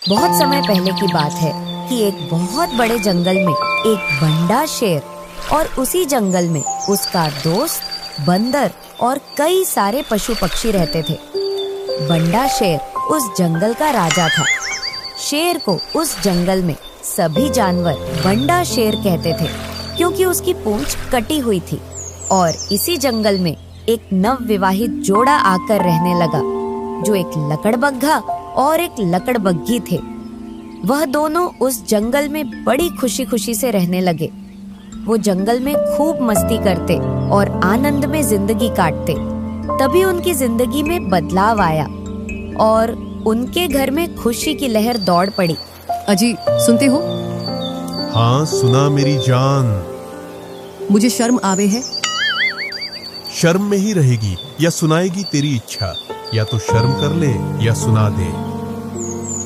बहुत समय पहले की बात है कि एक बहुत बड़े जंगल में एक बंडा शेर और उसी जंगल में उसका दोस्त बंदर और कई सारे पशु पक्षी रहते थे। बंडा शेर उस जंगल का राजा था। शेर को उस जंगल में सभी जानवर बंडा शेर कहते थे क्योंकि उसकी पूंछ कटी हुई थी। और इसी जंगल में एक नवविवाहित जोड़ा आकर रहने लगा जो एक लकड़बग्घा और एक लकड़बग्घी थे। वह दोनों उस जंगल में बड़ी खुशी खुशी से रहने लगे। वो जंगल में खूब मस्ती करते और आनंद में जिंदगी काटते। तभी उनकी जिंदगी में बदलाव आया और उनके घर में खुशी की लहर दौड़ पड़ी। अजी, सुनते हो? हाँ, सुना मेरी जान। मुझे शर्म आवे है। शर्म में ही रहेगी या सुनाएगी तेरी इच्छा? या तो शर्म कर ले या सुना दे।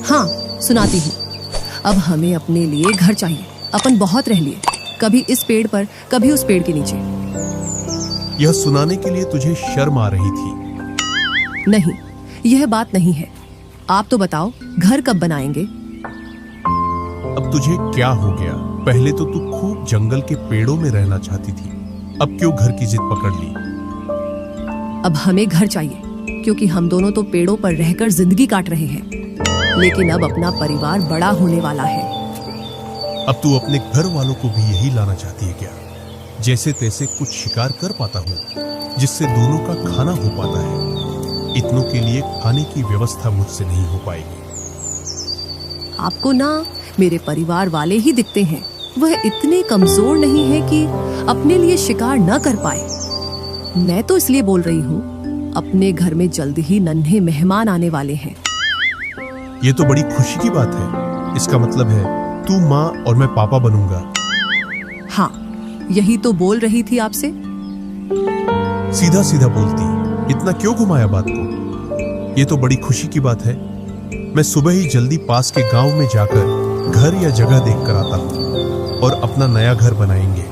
हाँ, सुनाती हूँ। अब हमें अपने लिए घर चाहिए। अपन बहुत रह लिए, कभी इस पेड़ पर कभी उस पेड़ के नीचे। यह सुनाने के लिए तुझे शर्म आ रही थी? नहीं, यह बात नहीं है। आप तो बताओ, घर कब बनाएंगे? अब तुझे क्या हो गया? पहले तो तू खूब जंगल के पेड़ों में रहना चाहती थी, अब क्यों घर की जिद पकड़ ली? अब हमें घर चाहिए क्योंकि हम दोनों तो पेड़ों पर रहकर जिंदगी काट रहे हैं, लेकिन अब अपना परिवार बड़ा होने वाला है। अब तू अपने घर वालों को भी यही लाना चाहती है क्या? जैसे तैसे कुछ शिकार कर पाता हूँ जिससे दोनों का खाना हो पाता है। इतनों के लिए खाने की व्यवस्था मुझसे नहीं हो पाएगी। आपको ना मेरे परिवार वाले ही दिखते हैं। वह इतने कमजोर नहीं है कि अपने लिए शिकार न कर पाए। मैं तो इसलिए बोल रही हूँ, अपने घर में जल्द ही नन्हे मेहमान आने वाले हैं। ये तो बड़ी खुशी की बात है। इसका मतलब है तू माँ और मैं पापा बनूंगा। हाँ, यही तो बोल रही थी आपसे। सीधा सीधा बोलती, इतना क्यों घुमाया बात को? ये तो बड़ी खुशी की बात है। मैं सुबह ही जल्दी पास के गांव में जाकर घर या जगह देख कर आता हूँ और अपना नया घर बनाएंगे।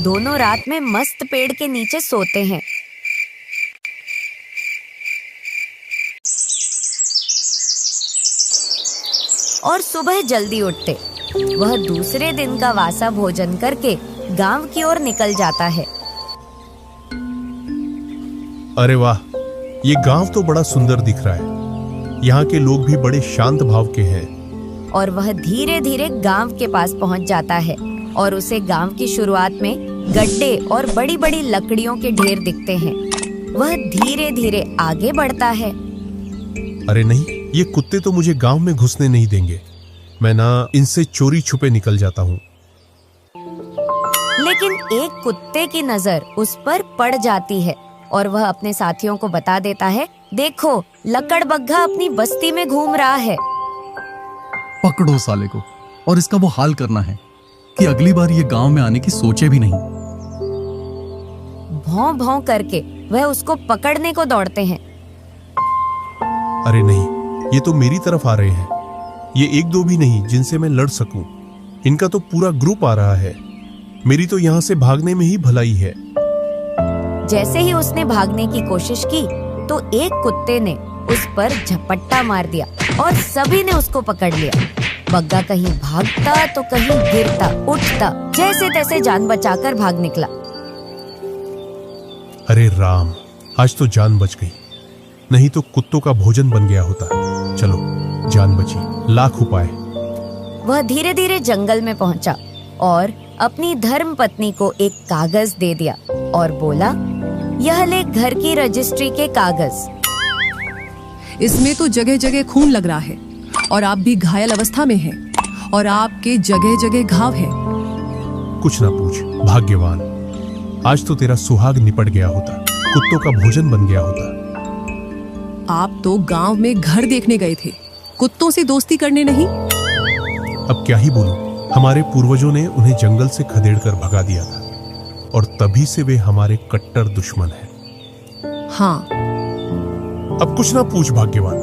दोनों रात में मस्त पेड़ के नीचे सोते हैं। और सुबह जल्दी उठते। वह दूसरे दिन का वासा भोजन करके गांव की ओर निकल जाता है। अरे वाह, ये गांव तो बड़ा सुंदर दिख रहा है। यहाँ के लोग भी बड़े शांत भाव के हैं। और वह धीरे धीरे गांव के पास पहुंच जाता है और उसे गांव की शुरुआत में गड्ढे और बड़ी बड़ी लकड़ियों के ढेर दिखते हैं। वह धीरे धीरे आगे बढ़ता है। अरे नहीं, ये कुत्ते तो मुझे गांव में घुसने नहीं देंगे। मैं ना इनसे चोरी छुपे निकल जाता हूँ। लेकिन एक कुत्ते की नजर उस पर पड़ जाती है और वह अपने साथियों को बता देता है, देखो, लकड़बग्घा अपनी बस्ती में घूम रहा है। पकड़ो साले को, और इसका वो हाल करना है कि अगली बार ये गांव में आने की सोचे भी नहीं। भौं भौं करके वह उसको पकड़ने को दौड़ते हैं। अरे नहीं, ये तो मेरी तरफ आ रहे हैं। ये एक दो भी नहीं जिनसे मैं लड़ सकूं। इनका तो पूरा ग्रुप आ रहा है। मेरी तो यहाँ से भागने में ही भलाई है। जैसे ही उसने भागने की कोशिश की तो एक कुत्ते ने उस पर झपट्टा मार दिया और सभी ने उसको पकड़ लिया। बग्गा कहीं भागता तो कहीं गिरता उठता, जैसे तैसे जान बचाकर भाग निकला। अरे राम, आज तो जान बच गई, नहीं तो कुत्तों का भोजन बन गया होता। चलो, जान बची, लाख उपाय। वह धीरे धीरे जंगल में पहुंचा और अपनी धर्म पत्नी को एक कागज दे दिया और बोला, यह ले घर की रजिस्ट्री के कागज। इसमें तो जगह जगह खून लग रहा है और आप भी घायल अवस्था में हैं और आपके जगह जगह घाव हैं। कुछ ना पूछ, भाग्यवान। आज तो तेरा सुहाग निपट गया होता, कुत्तों का भोजन बन गया होता। आप तो गांव में घर देखने गए थे, कुत्तों से दोस्ती करने नहीं। अब क्या ही बोलूं, हमारे पूर्वजों ने उन्हें जंगल से खदेड़कर भगा दिया था और तभी से वे हमारे कट्टर दुश्मन हैं। हाँ, अब कुछ ना पूछ भाग्यवान,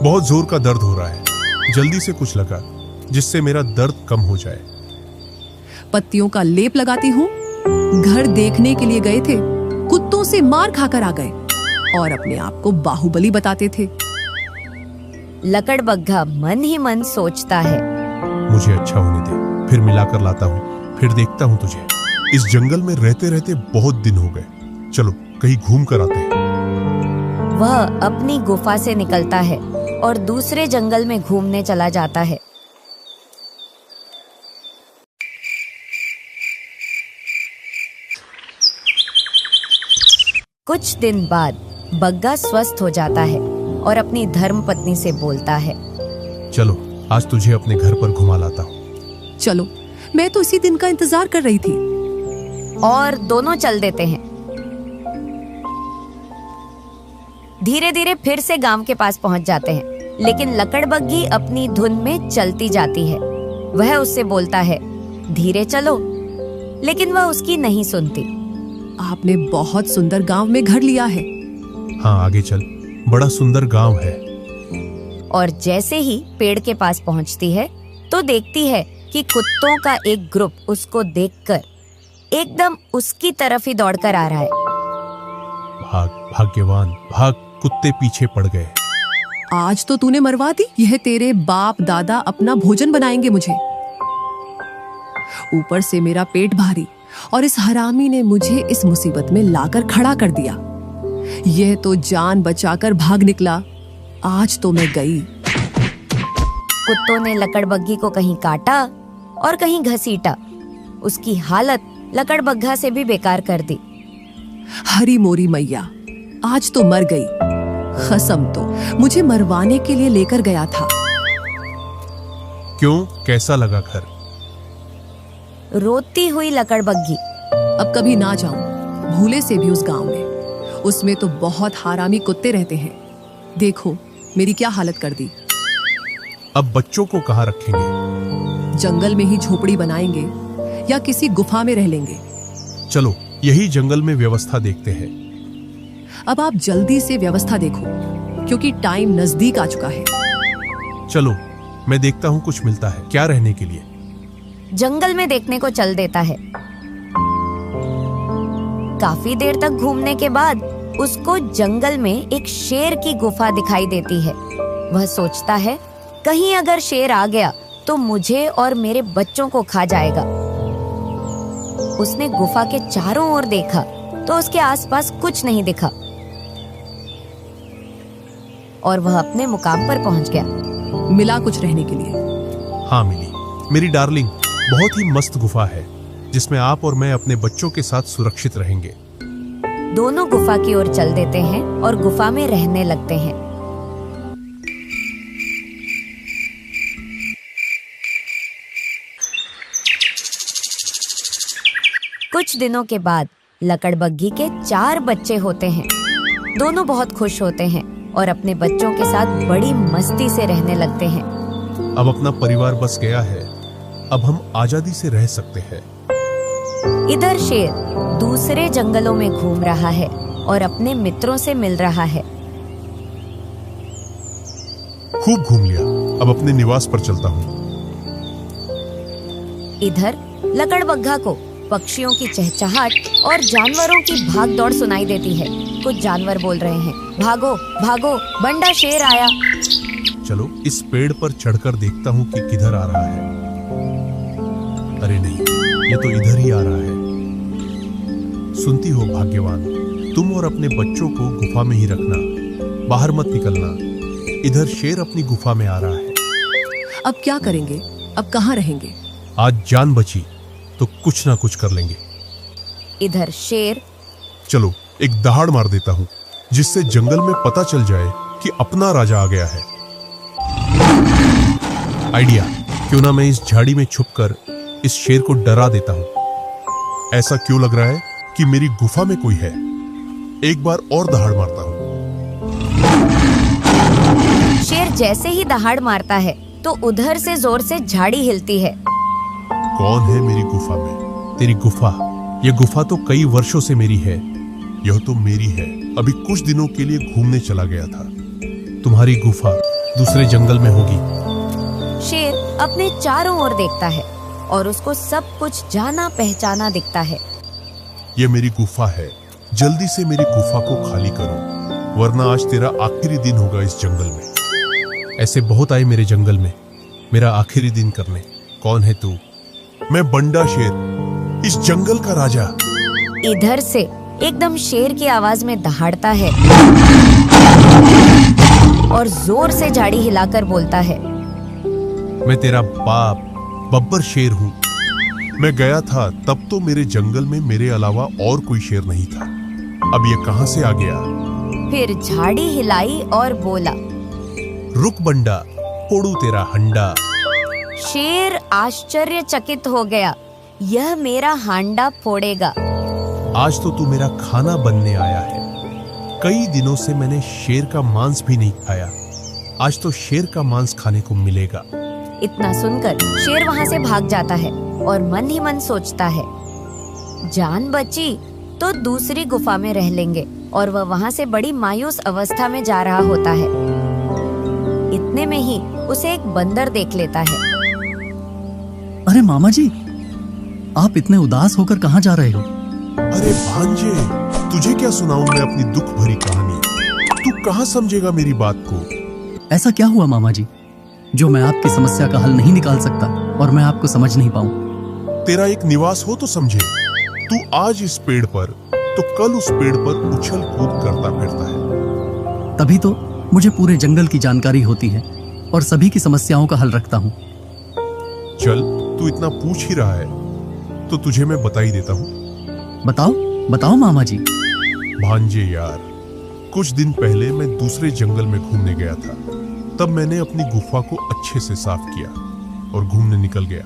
बहुत जोर का दर्द हो रहा है। जल्दी से कुछ लगा जिससे मेरा दर्द कम हो जाए। पत्तियों का लेप लगाती हूँ। घर देखने के लिए गए थे, कुत्तों से मार खाकर आ गए और अपने आप को बाहुबली बताते थे। लकड़बग्घा मन ही मन सोचता है, मुझे अच्छा होने दे, फिर मिलाकर लाता हूँ, फिर देखता हूँ तुझे। इस जंगल में रहते रहते बहुत दिन हो गए, चलो कहीं घूम कर आते हैं। वह अपनी गुफा से निकलता है और दूसरे जंगल में घूमने चला जाता है। कुछ दिन बाद बग्गा स्वस्थ हो जाता है और अपनी धर्मपत्नी से बोलता है, चलो आज तुझे अपने घर पर घुमा लाता हूँ। चलो, मैं तो इसी दिन का इंतजार कर रही थी। और दोनों चल देते हैं। धीरे धीरे फिर से गांव के पास पहुंच जाते हैं, लेकिन लकड़बग्घी अपनी धुन में चलती जाती है। वह उससे बोलता है, धीरे चलो, लेकिन वह उसकी नहीं सुनती। आपने बहुत सुंदर गांव में घर लिया है। हाँ आगे चल, बड़ा सुंदर गांव है। और जैसे ही पेड़ के पास पहुंचती है तो देखती है कि कुत्तों का एक ग्रुप उसको देखकर एकदम उसकी तरफ ही दौड़कर आ रहा है। भाग भाग्यवान भाग, कुत्ते पीछे पड़ गए। आज तो तूने मरवा दी। यह तेरे बाप दादा अपना भोजन बनाएंगे मुझे। ऊपर से मेरा पेट भारी, और इस हरामी ने मुझे इस मुसीबत में लाकर खड़ा कर दिया। यह तो जान बचाकर भाग निकला। आज तो मैं गई। कुत्तों ने लकड़बग्घी को कहीं काटा और कहीं घसीटा। उसकी हालत लकड़बग्घा से भी बेकार कर दी। हरी मोरी मैया, आज तो मर गई। खसम तो मुझे मरवाने के लिए लेकर गया था। क्यों, कैसा लगा घर? रोती हुई लकड़बग्घी, अब कभी ना जाऊं भूले से भी उस गांव में। उसमें तो बहुत हरामी कुत्ते रहते हैं। देखो मेरी क्या हालत कर दी। अब बच्चों को कहाँ रखेंगे? जंगल में ही झोपड़ी बनाएंगे या किसी गुफा में रह लेंगे। चलो यही जंगल में व्यवस्था देखते हैं। अब आप जल्दी से व्यवस्था देखो, क्योंकि टाइम नजदीक आ चुका है। चलो मैं देखता हूँ कुछ मिलता है क्या रहने के लिए। जंगल में देखने को चल देता है। काफी देर तक घूमने के बाद उसको जंगल में एक शेर की गुफा दिखाई देती है। वह सोचता है, कहीं अगर शेर आ गया तो मुझे और मेरे बच्चों को खा जाएगा। उसने गुफा के चारों ओर देखा तो उसके आसपास कुछ नहीं दिखा और वह अपने मुकाम पर पहुंच गया। मिला कुछ रहने के लिए? हाँ मिली मेरी डार्लिंग, बहुत ही मस्त गुफा है जिसमें आप और मैं अपने बच्चों के साथ सुरक्षित रहेंगे। दोनों गुफा की ओर चल देते हैं और गुफा में रहने लगते हैं। कुछ दिनों के बाद लकड़बग्घी के 4 बच्चे होते हैं। दोनों बहुत खुश होते हैं और अपने बच्चों के साथ बड़ी मस्ती से रहने लगते हैं। अब अपना परिवार बस गया है, अब हम आजादी से रह सकते हैं। इधर शेर दूसरे जंगलों में घूम रहा है और अपने मित्रों से मिल रहा है। खूब घूम लिया, अब अपने निवास पर चलता हूँ। इधर लकड़बग्घा को पक्षियों की चहचहाट और जानवरों की भागदौड़ सुनाई देती है। कुछ जानवर बोल रहे हैं, भागो भागो, बंडा शेर आया। चलो इस पेड़ पर चढ़कर देखता हूँ कि किधर आ रहा है। अरे नहीं, ये तो इधर ही आ रहा है। सुनती हो भाग्यवान, तुम और अपने बच्चों को गुफा में ही रखना, बाहर मत निकलना। इधर शेर अपनी गुफा में आ रहा है। अब क्या करेंगे? अब कहाँ रहेंगे? आज जान बची तो कुछ ना कुछ कर लेंगे। इधर शेर, चलो एक दहाड़ मार देता हूँ जिससे जंगल में पता चल जाए कि अपना राजा आ गया है। आइडिया, क्यों ना मैं इस झाड़ी में छुपकर इस शेर को डरा देता हूँ। ऐसा क्यों लग रहा है कि मेरी गुफा में कोई है। एक बार और दहाड़ मारता हूँ। शेर जैसे ही दहाड़ मारता है तो उधर से जोर से झाड़ी हिलती है। कौन है मेरी गुफा में? तेरी गुफा? यह गुफा तो कई वर्षों से मेरी है। यह तो मेरी है, अभी कुछ दिनों के लिए घूमने चला गया था। तुम्हारी गुफा दूसरे जंगल में होगी। शेर अपने चारों ओर देखता है और उसको सब कुछ जाना पहचाना दिखता है। यह मेरी गुफा है, जल्दी से मेरी गुफा को खाली करो, वरना आज तेरा आखिरी दिन होगा इस जंगल में। ऐसे बहुत आए मेरे जंगल में मेरा आखिरी दिन करने। कौन है तू? मैं बंडा शेर, इस जंगल का राजा। इधर से एकदम शेर की आवाज में दहाड़ता है और जोर से झाड़ी हिलाकर बोलता है, मैं तेरा बाप बब्बर शेर हूँ। मैं गया था तब तो मेरे जंगल में मेरे अलावा और कोई शेर नहीं था। अब ये कहां से आ गया? फिर झाड़ी हिलाई और बोला, रुक बंडा, फोड़ू तेरा हंडा। शेर आश्चर्यचकित हो गया, यह मेरा हांडा फोड़ेगा। आज तो तू मेरा खाना बनने आया है। कई दिनों से मैंने शेर का मांस भी नहीं खाया। आज तो शेर का मांस खाने को मिलेगा। इतना सुनकर शेर वहां से भाग जाता है और मन ही मन सोचता है, जान बची तो दूसरी गुफा में रह लेंगे। और वह वहां से बड़ी मायूस अवस्था में जा रहा होता है। इतने में ही उसे एक बंदर देख लेता है। अरे मामा जी, आप इतने उदास होकर कहाँ जा रहे हो? अरे भांजे, तुझे क्या सुनाऊं मैं अपनी दुख भरी कहानी? तू कहाँ समझेगा मेरी बात को? ऐसा क्या हुआ मामा जी जो मैं आपकी समस्या का हल नहीं निकाल सकता और मैं आपको समझ नहीं पाऊं? तेरा एक निवास हो तो समझे। तू आज इस पेड़ पर तो कल उस पेड़ पर उछल कूद करता फिरता है। तभी तो मुझे पूरे जंगल की जानकारी होती है और सभी की समस्याओं का हल रखता हूँ। चल, तू इतना पूछ ही रहा है तो तुझे मैं बता ही देता हूँ। बताओ बताओ मामा जी। भांजे यार, कुछ दिन पहले मैं दूसरे जंगल में घूमने गया था। तब मैंने अपनी गुफा को अच्छे से साफ किया और घूमने निकल गया।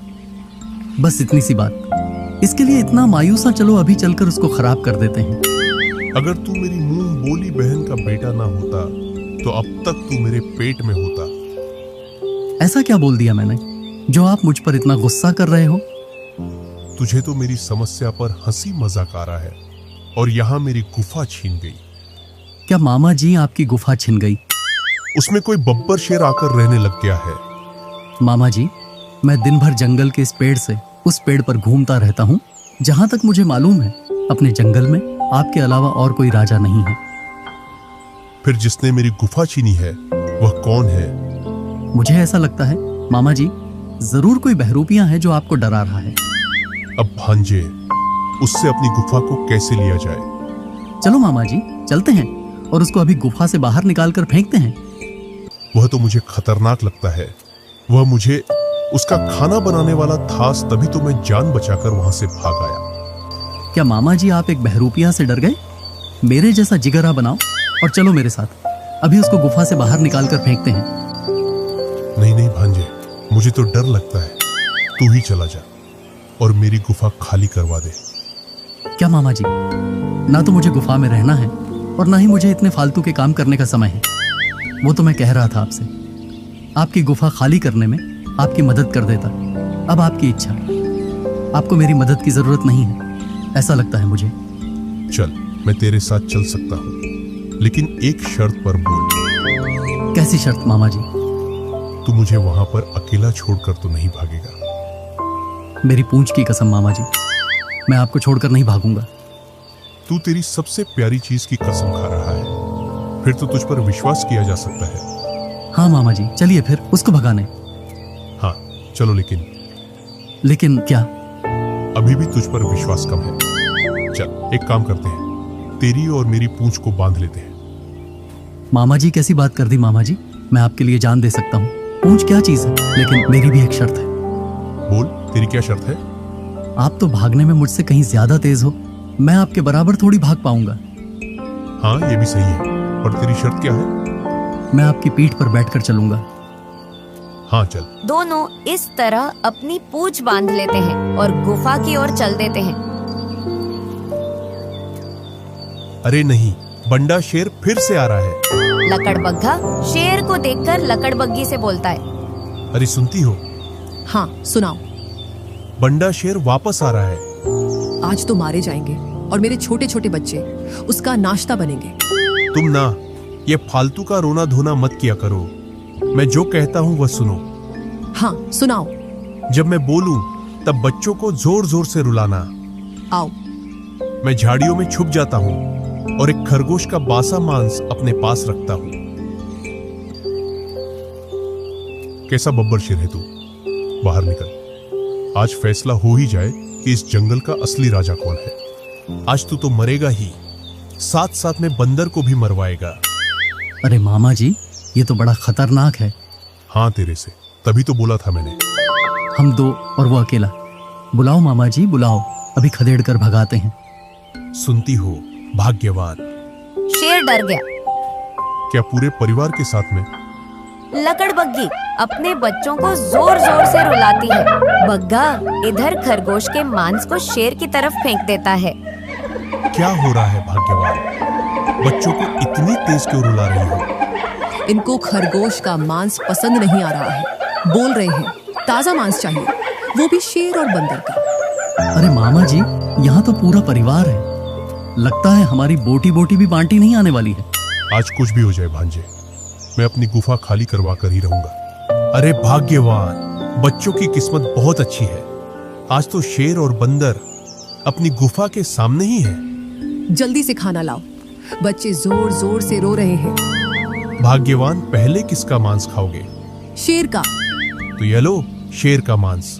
बस इतनी सी बात, इसके लिए इतना मायूस ना चलो, अभी चलकर उसको खराब कर देते हैं। अगर तू मेरी मुंह बोली बहन का बेटा ना होता तो अब तक तू मेरे पेट में होता। ऐसा क्या बोल दिया मैंने जो आप मुझ पर इतना गुस्सा कर रहे हो? तुझे तो मेरी समस्या पर हंसी मजाक आ रहा है और यहाँ मेरी गुफा छीन गई। क्या मामा जी आपकी गुफा छिन गई? उसमें कोई बब्बर शेर आकर रहने लग गया है। मामा जी, मैं दिन भर जंगल के इस पेड़ से उस पेड़ पर घूमता रहता हूँ। जहां तक मुझे मालूम है अपने जंगल में आपके अलावा और कोई राजा नहीं है। फिर जिसने मेरी गुफा छीनी है वह कौन है? मुझे ऐसा लगता है मामा जी, जरूर कोई बहरूपिया है जो आपको डरा रहा है। अब भांजे, उससे अपनी गुफा को कैसे लिया जाए? चलो मामा जी, चलते हैं और उसको अभी गुफा से बाहर निकाल कर फेंकते हैं। वह तो मुझे खतरनाक लगता है। वह मुझे उसका खाना बनाने वाला था, तभी तो मैं जान बचाकर वहां से भाग आया। क्या मामा जी आप एक बहरूपिया से डर गए? मेरे जैसा जिगरा बनाओ और चलो मेरे साथ, अभी उसको गुफा से बाहर निकाल कर फेंकते हैं। नहीं नहीं भांजे, मुझे तो डर लगता है। तू ही चला जा और मेरी गुफा खाली करवा दे। क्या मामा जी, ना तो मुझे गुफा में रहना है और ना ही मुझे इतने फालतू के काम करने का समय है। वो तो मैं कह रहा था आपसे, आपकी गुफा खाली करने में आपकी मदद कर देता। अब आपकी इच्छा, आपको मेरी मदद की जरूरत नहीं है, ऐसा लगता है मुझे। चल, मैं तेरे साथ चल सकता हूँ, लेकिन एक शर्त पर बोल। कैसी शर्त मामा जी? तू मुझे वहां पर अकेला छोड़कर तो नहीं भागेगा? मेरी पूंछ की कसम मामा जी, मैं आपको छोड़कर नहीं भागूंगा। तू तेरी सबसे प्यारी चीज की कसम खा रहा है, फिर तो तुझ पर विश्वास किया जा सकता है। हाँ मामा जी, चलिए फिर उसको भगाने। हाँ चलो, लेकिन क्या? अभी भी तुझ पर विश्वास कम है। चल, एक काम करते हैं, तेरी और मेरी पूंछ को बांध लेते हैं। मामा जी कैसी बात कर दी मामा जी, मैं आपके लिए जान दे सकता हूँ। पूंछ क्या चीज है, लेकिन मेरी भी एक शर्त है। बोल, तेरी क्या शर्त है? आप तो भागने में मुझसे कहीं ज्यादा तेज हो, मैं आपके बराबर थोड़ी भाग पाऊंगा। हाँ, ये भी सही है। और तेरी शर्त क्या है? मैं आपकी पीठ पर बैठकर चलूंगा। हाँ चल। दोनों इस तरह अपनी पूंछ बांध लेते हैं और गुफा की ओर चल देते हैं। अरे नहीं, बंडा शेर फिर से आ रहा है। लकड़बग्गा शेर को देखकर लकड़बग्गी से बोलता है, अरे सुनती हो? हाँ सुनाओ। बंडा शेर वापस आ रहा है। आज तो मारे जाएंगे और मेरे छोटे छोटे बच्चे उसका नाश्ता बनेंगे। तुम ना ये फालतू का रोना धोना मत किया करो। मैं जो कहता हूँ वह सुनो। हाँ सुनाओ। जब मैं बोलूं तब बच्चों को जोर जोर से रुलाना। आओ। मैं झाड़ियों में छुप जाता हूँ और एक खरगोश का बासा मांस अपने पास रखता हूँ। कैसा बब्बर शेर है तू? बाहर निकल। आज फैसला हो ही जाए कि इस जंगल का असली राजा कौन है। आज तू तो मरेगा ही, साथ साथ में बंदर को भी मरवाएगा। अरे मामा जी, ये तो बड़ा खतरनाक है। हाँ तेरे से, तभी तो बोला था मैंने। हम दो और वो अकेला। बुलाओ मामा जी, बुलाओ, अभी खदेड़ कर भगाते हैं। सुनती हो भाग्यवान? शेर डर गया। क्या पूरे परिवार के साथ में? लकड़बग्गी अपने बच्चों को जोर जोर से रुलाती है। बग्गा इधर खरगोश के मांस को शेर की तरफ फेंक देता है। क्या हो रहा है भाग्यवान? बच्चों को इतनी तेज क्यों रुला रही हो? इनको खरगोश का मांस पसंद नहीं आ रहा है। बोल रहे हैं ताजा मांस चाहिए, वो भी शेर और बंदर का। अरे मामा जी, यहाँ तो पूरा परिवार है। लगता है हमारी बोटी बोटी भी बांटी नहीं आने वाली है। आज कुछ भी हो जाए भांजे, मैं अपनी गुफा खाली करवा कर ही रहूंगा। अरे भाग्यवान, बच्चों की किस्मत बहुत अच्छी है। आज तो शेर और बंदर अपनी गुफा के सामने ही है। जल्दी से खाना लाओ, बच्चे जोर जोर से रो रहे हैं। भाग्यवान, पहले किसका मांस खाओगे? शेर का। तो ये लो शेर का मांस।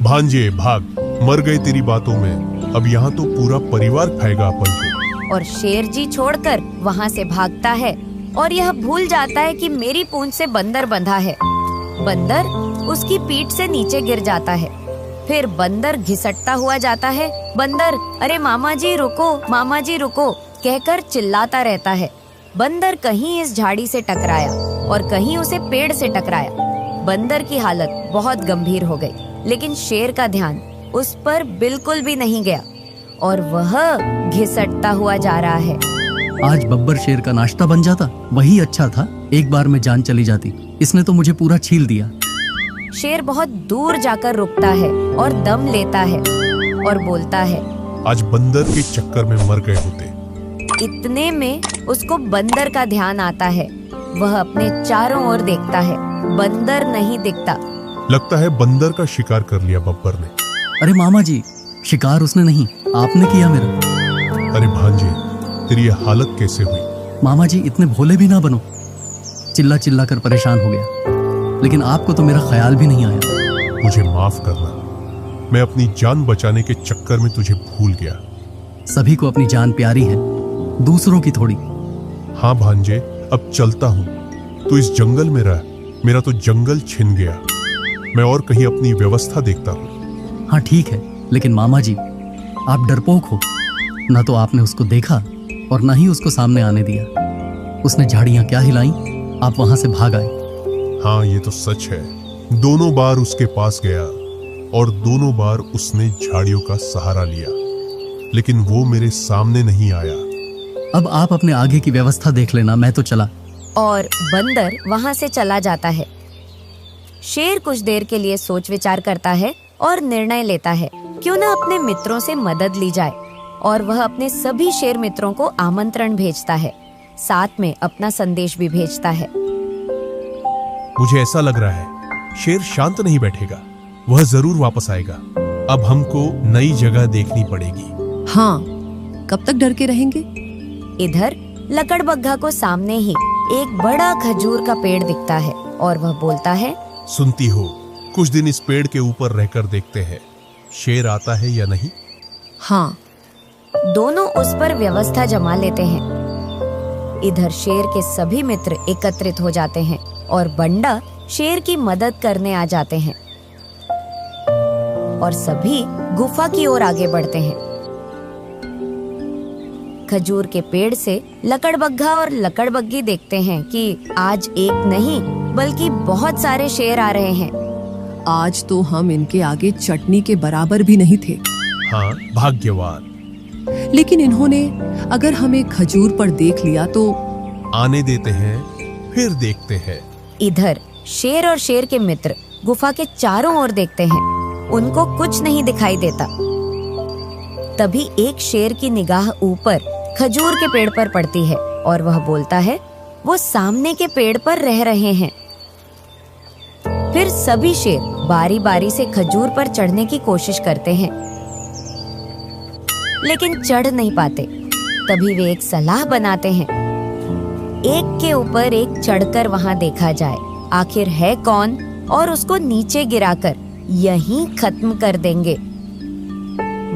भांजे भाग, मर गए तेरी बातों में। अब यहाँ तो पूरा परिवार खाएगा अपन को। और शेर जी छोड़कर वहाँ से भागता है और यह भूल जाता है कि मेरी पूंछ से बंदर बंधा है। बंदर उसकी पीठ से नीचे गिर जाता है। फिर बंदर घिसटता हुआ जाता है। बंदर अरे मामा जी रुको, मामा जी रुको कहकर चिल्लाता रहता है। बंदर कहीं इस झाड़ी से टकराया और कहीं उसे पेड़ से टकराया। बंदर की हालत बहुत गंभीर हो गई, लेकिन शेर का ध्यान उस पर बिल्कुल भी नहीं गया और वह घिसटता हुआ जा रहा है। आज बब्बर शेर का नाश्ता बन जाता, वही अच्छा था। एक बार में जान चली जाती, इसने तो मुझे पूरा छील दिया। शेर बहुत दूर जाकर रुकता है और दम लेता है और बोलता है, आज बंदर के चक्कर में मर गए होते। इतने में उसको बंदर का ध्यान आता है। वह अपने चारों ओर देखता है, बंदर नहीं दिखता। लगता है बंदर का शिकार कर लिया बब्बर ने। अरे मामा जी, शिकार उसने नहीं, आपने किया मेरा। अरे भांजे, तेरी ये हालत कैसे हुई? मामा जी, इतने भोले भी ना बनो। चिल्ला चिल्ला कर परेशान हो गया, लेकिन आपको तो मेरा ख्याल भी नहीं आया। मुझे माफ करना, मैं अपनी जान बचाने के चक्कर में तुझे भूल गया। सभी को अपनी जान प्यारी है, दूसरों की थोड़ी। हाँ भांजे, अब चलता हूँ। तू इस जंगल में रह, मेरा तो जंगल छिन गया। मैं और कहीं अपनी व्यवस्था देखता हूँ। हाँ ठीक है, लेकिन मामा जी आप डरपोक हो। ना तो आपने उसको देखा और ना ही उसको सामने आने दिया। उसने झाड़ियां क्या हिलाई, आप वहां से भाग आए। हाँ ये तो सच है, दोनों बार उसके पास गया और दोनों बार उसने झाड़ियों का सहारा लिया, लेकिन वो मेरे सामने नहीं आया। अब आप अपने आगे की व्यवस्था देख लेना, मैं तो चला। और बंदर वहाँ से चला जाता है। शेर कुछ देर के लिए सोच विचार करता है और निर्णय लेता है क्यों ना अपने मित्रों से मदद ली जाए, और वह अपने सभी शेर मित्रों को आमंत्रण भेजता है, साथ में अपना संदेश भी भेजता है। मुझे ऐसा लग रहा है शेर शांत नहीं बैठेगा, वह जरूर वापस आएगा। अब हमको नई जगह देखनी पड़ेगी। हाँ, कब तक डर के रहेंगे? इधर लकड़बग्घा को सामने ही एक बड़ा खजूर का पेड़ दिखता है और वह बोलता है, सुनती हो, कुछ दिन इस पेड़ के ऊपर रहकर देखते हैं शेर आता है या नहीं। हाँ। दोनों उस पर व्यवस्था जमा लेते हैं। इधर शेर के सभी मित्र एकत्रित हो जाते हैं और बंडा शेर की मदद करने आ जाते हैं और सभी गुफा की ओर आगे बढ़ते हैं। खजूर के पेड़ से लकड़बग्घा और लकड़बग्गी देखते हैं कि आज एक नहीं बल्कि बहुत सारे शेर आ रहे हैं। आज तो हम इनके आगे चटनी के बराबर भी नहीं थे। हाँ भाग्यवान। लेकिन इन्होंने अगर हमें खजूर पर देख लिया तो आने देते हैं, फिर देखते हैं। इधर शेर और शेर के मित्र गुफा के चारों ओर देखते हैं, उनको कुछ नहीं दिखाई देता। तभी एक शेर की निगाह ऊपर खजूर के पेड़ पर पड़ती है और वह बोलता है, वो सामने के पेड़ पर रह रहे हैं। फिर सभी शेर बारी बारी से खजूर पर चढ़ने की कोशिश करते हैं, लेकिन चढ़ नहीं पाते। तभी वे एक सलाह बनाते हैं, एक के ऊपर एक चढ़कर वहां देखा जाए, आखिर है कौन और उसको नीचे गिराकर यहीं खत्म कर देंगे।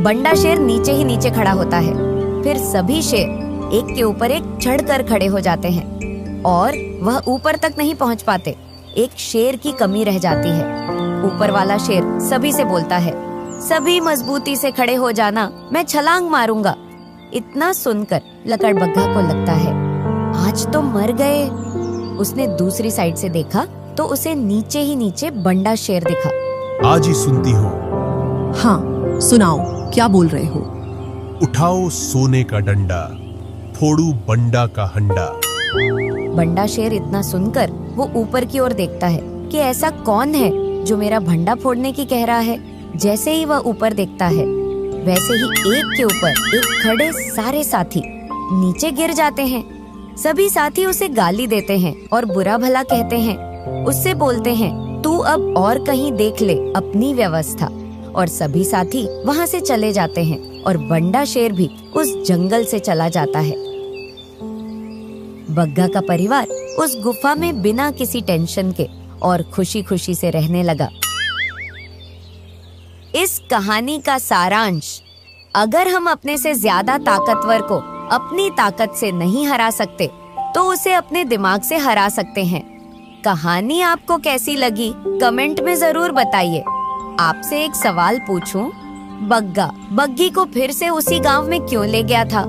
बंडा शेर नीचे ही नीचे खड़ा होता है। फिर सभी शेर एक के ऊपर एक चढ़कर खड़े हो जाते हैं और वह ऊपर तक नहीं पहुंच पाते। एक शेर की कमी रह जाती है। ऊपर वाला शेर सभी से बोलता है, सभी मजबूती से खड़े हो जाना, मैं छलांग मारूंगा। इतना सुनकर लकड़बग्गा को लगता है आज तो मर गए। उसने दूसरी साइड से देखा तो उसे नीचे ही नीचे बंडा शेर दिखा। आज ही सुनती हो। हाँ, सुनाओ, क्या बोल रहे हो? उठाओ सोने का डंडा, फोड़ू बंडा का हंडा। बंडा शेर इतना सुनकर वो ऊपर की ओर देखता है कि ऐसा कौन है जो मेरा भंडा फोड़ने की कह रहा है। जैसे ही वह ऊपर देखता है वैसे ही एक के ऊपर एक खड़े सारे साथी नीचे गिर जाते हैं। सभी साथी उसे गाली देते हैं और बुरा भला कहते हैं। उससे बोलते हैं, तू अब और कहीं देख ले अपनी व्यवस्था। और सभी साथी वहाँ से चले जाते हैं और बंडा शेर भी उस जंगल से चला जाता है। बग्गा का परिवार उस गुफा में बिना किसी टेंशन के और खुशी खुशी से रहने लगा। इस कहानी का सारांश, अगर हम अपने से ज्यादा ताकतवर को अपनी ताकत से नहीं हरा सकते तो उसे अपने दिमाग से हरा सकते हैं। कहानी आपको कैसी लगी कमेंट में जरूर बताइए। आपसे एक सवाल पूछूं, बग्गा बग्गी को फिर से उसी गांव में क्यों ले गया था?